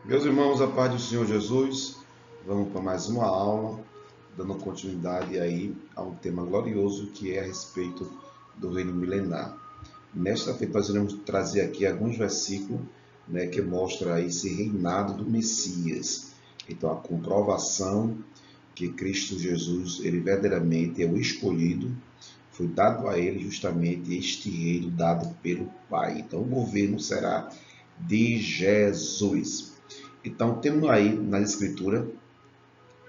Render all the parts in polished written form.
Meus irmãos, a paz do Senhor Jesus, vamos para mais uma aula, dando continuidade aí a um tema glorioso que é a respeito do reino milenar. Nesta feita nós iremos trazer aqui alguns versículos, que mostra esse reinado do Messias. Então, a comprovação que Cristo Jesus, ele verdadeiramente é o escolhido, foi dado a ele justamente este reino dado pelo Pai. Então, o governo será de Jesus. Então, temos aí na Escritura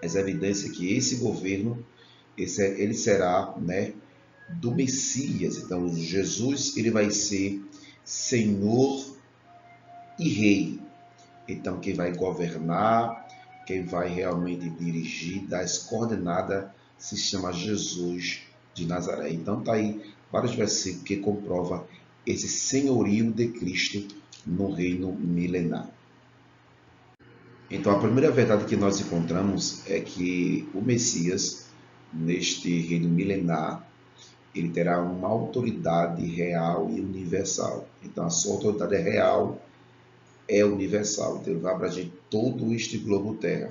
as evidências que esse governo, ele será, do Messias. Então, Jesus, ele vai ser Senhor e Rei. Então, quem vai governar, quem vai realmente dirigir, dar as coordenadas, se chama Jesus de Nazaré. Então, está aí vários versículos que comprovam esse senhorio de Cristo no reino milenar. Então, a primeira verdade que nós encontramos é que o Messias, neste reino milenar, ele terá uma autoridade real e universal. Então, a sua autoridade é real, é universal. Então, ele vai abranger todo este globo terra.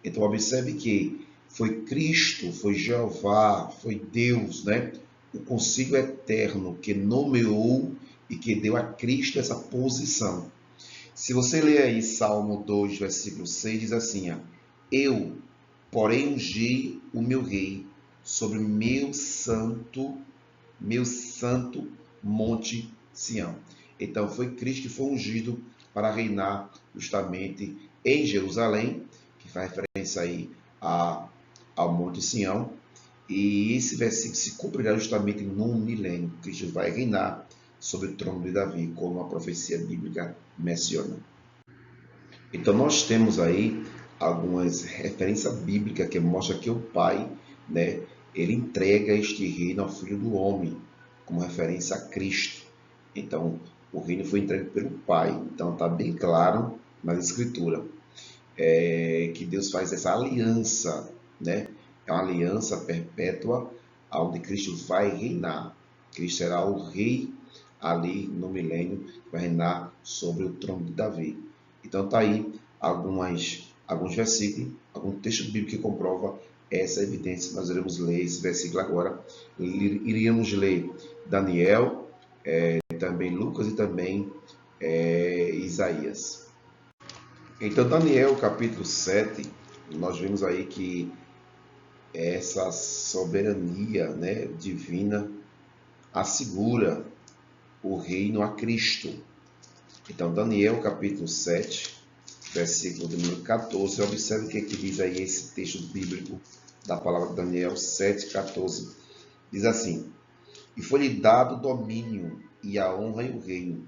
Então, observe que foi Cristo, foi Jeová, foi Deus, o consigo eterno que nomeou e que deu a Cristo essa posição. Se você ler aí Salmo 2, versículo 6, diz assim: eu, porém, ungi o meu rei sobre meu santo monte Sião. Então foi Cristo que foi ungido para reinar justamente em Jerusalém, que faz referência aí ao monte Sião. E esse versículo se cumprirá justamente no milênio. Cristo vai reinar sobre o trono de Davi, como a profecia bíblica menciona. Então nós temos aí algumas referências bíblicas que mostram que o Pai, ele entrega este reino ao Filho do Homem, como referência a Cristo. Então o reino foi entregue pelo Pai. Então está bem claro na Escritura que Deus faz essa aliança, É uma aliança perpétua, onde Cristo vai reinar. Cristo será o rei ali no milênio, vai reinar sobre o trono de Davi. Então está aí alguns versículos, algum texto bíblico que comprova essa evidência. Nós iremos ler esse versículo agora. Iríamos ler Daniel, também Lucas e também Isaías. Então, Daniel, capítulo 7, nós vemos aí que essa soberania, divina assegura o reino a Cristo. Então, Daniel, capítulo 7, versículo número 14, observe o que diz aí esse texto bíblico da palavra de Daniel 7,14. Diz assim: e foi-lhe dado o domínio e a honra e o reino,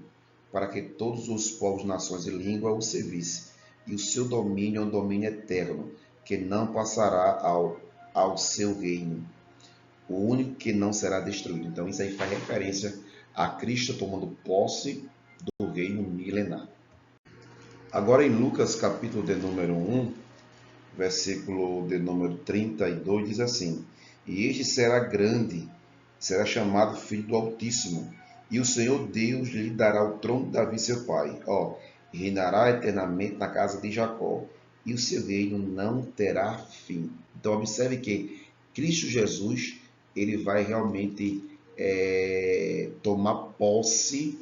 para que todos os povos, nações e línguas o servissem. E o seu domínio é um domínio eterno, que não passará ao seu reino, o único que não será destruído. Então isso aí faz referência a Cristo tomando posse do reino milenar. Agora em Lucas capítulo de número 1, versículo de número 32, diz assim: e este será grande, será chamado Filho do Altíssimo, e o Senhor Deus lhe dará o trono de Davi seu pai, e reinará eternamente na casa de Jacó, e o seu reino não terá fim. Então observe que Cristo Jesus, ele vai realmente tomar posse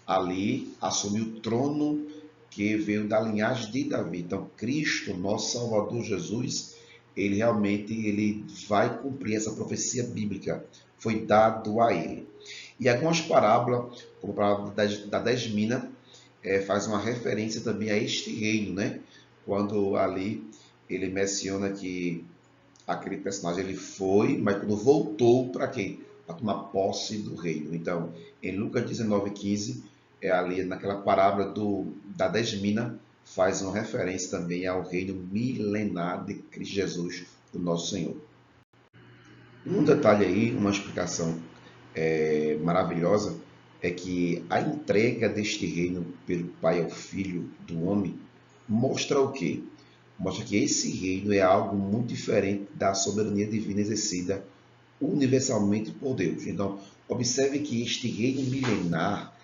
ali, assumir o trono que veio da linhagem de Davi. Então Cristo, nosso Salvador Jesus, ele realmente vai cumprir essa profecia bíblica, foi dado a ele. E algumas parábolas, como a parábola da 10 minas, faz uma referência também a este reino, quando ali ele menciona que aquele personagem ele foi, mas quando voltou, para quê? Para tomar posse do reino. Então, em Lucas 19,15, ali naquela parábola da 10 minas, faz uma referência também ao reino milenar de Cristo Jesus, o nosso Senhor. Um detalhe aí, uma explicação maravilhosa, é que a entrega deste reino pelo Pai ao Filho do homem mostra o quê? Mostra que esse reino é algo muito diferente da soberania divina exercida universalmente por Deus. Então, observe que este reino milenar,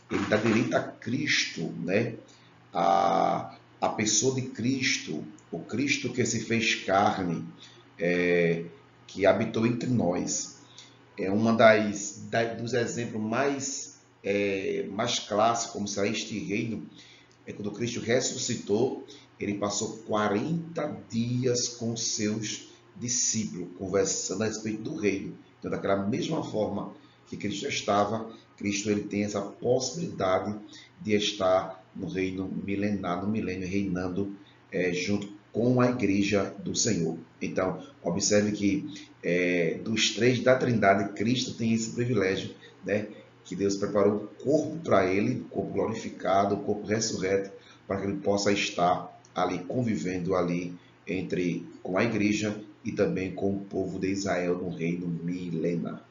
ele dá direito a Cristo, a a pessoa de Cristo, o Cristo que se fez carne, que habitou entre nós. É uma dos exemplos mais clássicos, como será este reino, é quando Cristo ressuscitou, ele passou 40 dias com seus discípulos, conversando a respeito do reino. Então, daquela mesma forma que Cristo estava, Cristo ele tem essa possibilidade de estar no reino milenar, no milênio, reinando junto com a igreja do Senhor. Então, observe que dos três da Trindade, Cristo tem esse privilégio, né? Que Deus preparou o corpo para ele, o corpo glorificado, o corpo ressurreto, para que ele possa estar ali convivendo ali com a igreja e também com o povo de Israel no reino milenar.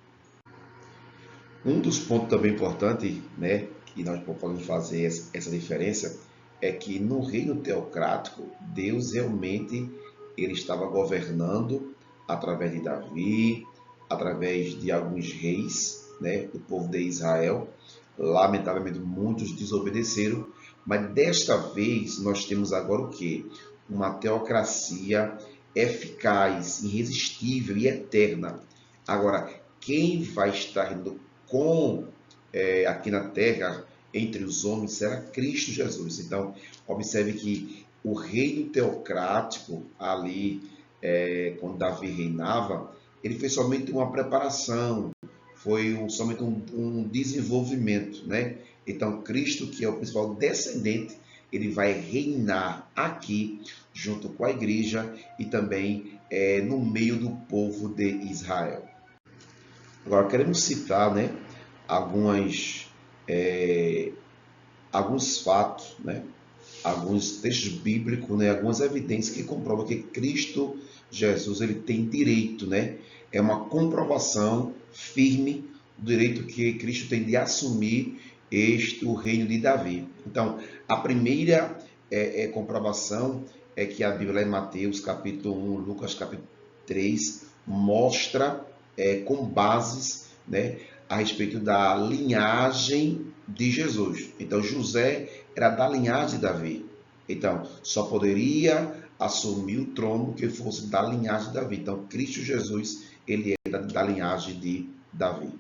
Um dos pontos também importantes, né, que nós podemos fazer essa diferença é que no reino teocrático, Deus realmente ele estava governando através de Davi, através de alguns reis, né, do povo de Israel. Lamentavelmente, muitos desobedeceram, mas desta vez nós temos agora o quê? Uma teocracia eficaz, irresistível e eterna. Agora, quem vai estar aqui na terra, entre os homens, será Cristo Jesus. Então, observe que o reino teocrático ali, quando Davi reinava, ele fez somente uma preparação, foi somente um desenvolvimento, né? Então, Cristo, que é o principal descendente, ele vai reinar aqui, junto com a igreja e também no meio do povo de Israel. Agora, queremos citar, né, alguns fatos, né, alguns textos bíblicos, né, algumas evidências que comprovam que Cristo Jesus ele tem direito, né? É uma comprovação firme do direito que Cristo tem de assumir o reino de Davi. Então, a primeira comprovação é que a Bíblia em Mateus capítulo 1, Lucas capítulo 3, mostra com bases, né, a respeito da linhagem de Jesus. Então, José era da linhagem de Davi. Então, só poderia assumir o trono que fosse da linhagem de Davi. Então, Cristo Jesus, ele era da linhagem de Davi.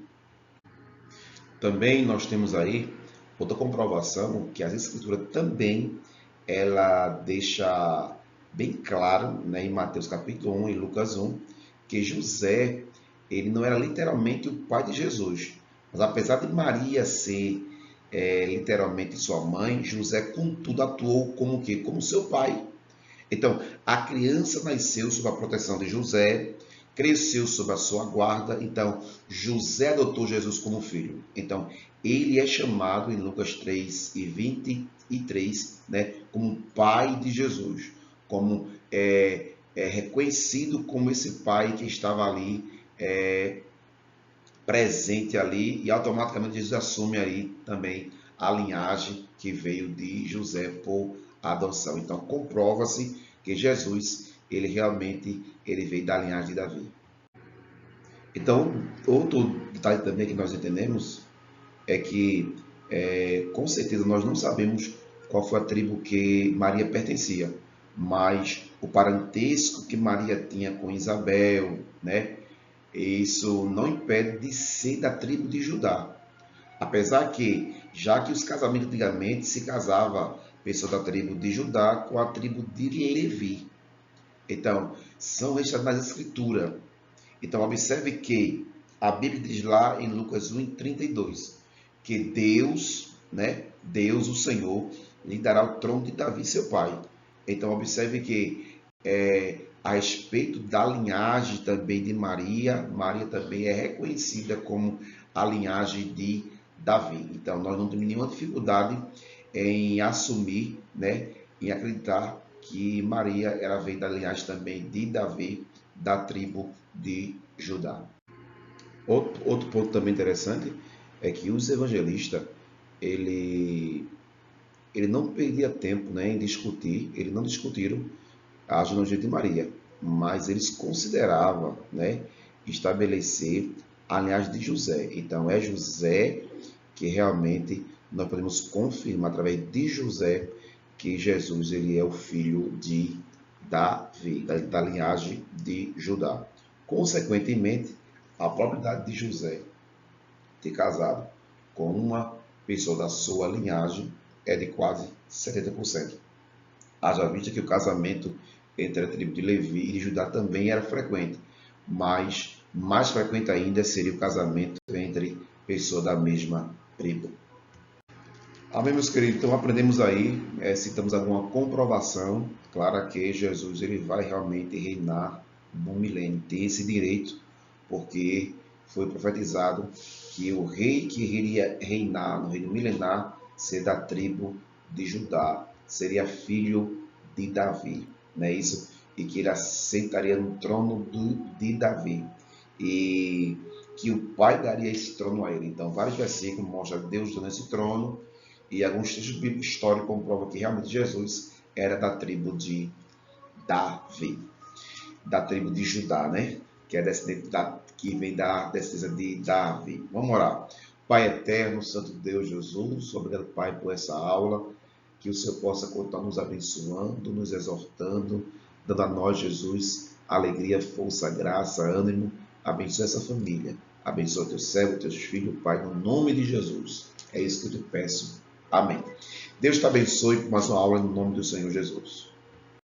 Também nós temos aí outra comprovação que as Escrituras também ela deixa bem claro, né, em Mateus capítulo 1 e Lucas 1, que José ele não era literalmente o pai de Jesus. Mas apesar de Maria ser literalmente sua mãe, José, contudo, atuou como quê? Como seu pai. Então, a criança nasceu sob a proteção de José, cresceu sob a sua guarda. Então, José adotou Jesus como filho. Então, ele é chamado em Lucas 3 e 23, né, como pai de Jesus, como reconhecido como esse pai que estava ali presente ali, e automaticamente Jesus assume aí também a linhagem que veio de José por adoção. Então comprova-se que Jesus, ele realmente veio da linhagem de Davi. Então, outro detalhe também que nós entendemos é que com certeza nós não sabemos qual foi a tribo que Maria pertencia, mas o parentesco que Maria tinha com Isabel, né? Isso não impede de ser da tribo de Judá. Apesar que, já que os casamentos antigamente se casava pessoa da tribo de Judá com a tribo de Levi. Então, são registrados nas escrituras. Então, observe que a Bíblia diz lá em Lucas 1:32, que Deus, né, Deus, o Senhor, lhe dará o trono de Davi, seu pai. Então, observe que a respeito da linhagem também de Maria, Maria também é reconhecida como a linhagem de Davi. Então, nós não temos nenhuma dificuldade em assumir, né, em acreditar que Maria ela veio da linhagem também de Davi, da tribo de Judá. Outro ponto também interessante é que os evangelistas, ele não perdia tempo, né, em discutir, eles não discutiram a genealogia de Maria, mas eles consideravam, né, estabelecer a linhagem de José. Então, é José que realmente nós podemos confirmar através de José que Jesus ele é o filho de Davi, da linhagem de Judá. Consequentemente, a probabilidade de José ter casado com uma pessoa da sua linhagem é de quase 70%. Haja vista que o casamento entre a tribo de Levi e de Judá também era frequente, mas mais frequente ainda seria o casamento entre pessoas da mesma tribo. Amém, meus queridos? Então aprendemos aí, citamos alguma comprovação clara que Jesus ele vai realmente reinar no milênio, tem esse direito, porque foi profetizado que o rei que iria reinar no reino milenar seria da tribo de Judá, seria filho de Davi, não é isso? E que ele assentaria no trono de Davi, e que o pai daria esse trono a ele. Então, vários versículos mostram Deus dando esse trono, e alguns textos bíblicos históricos comprovam que realmente Jesus era da tribo de Davi, da tribo de Judá, né? Que é descendente que vem da descendência de Davi. Vamos orar. Pai eterno, Santo Deus Jesus, obrigado, Pai, por essa aula, que o Senhor possa continuar nos abençoando, nos exortando, dando a nós, Jesus, alegria, força, graça, ânimo. Abençoa essa família, abençoa teu servo, teus filhos, Pai, no nome de Jesus. É isso que eu te peço. Amém. Deus te abençoe por mais uma aula no nome do Senhor Jesus.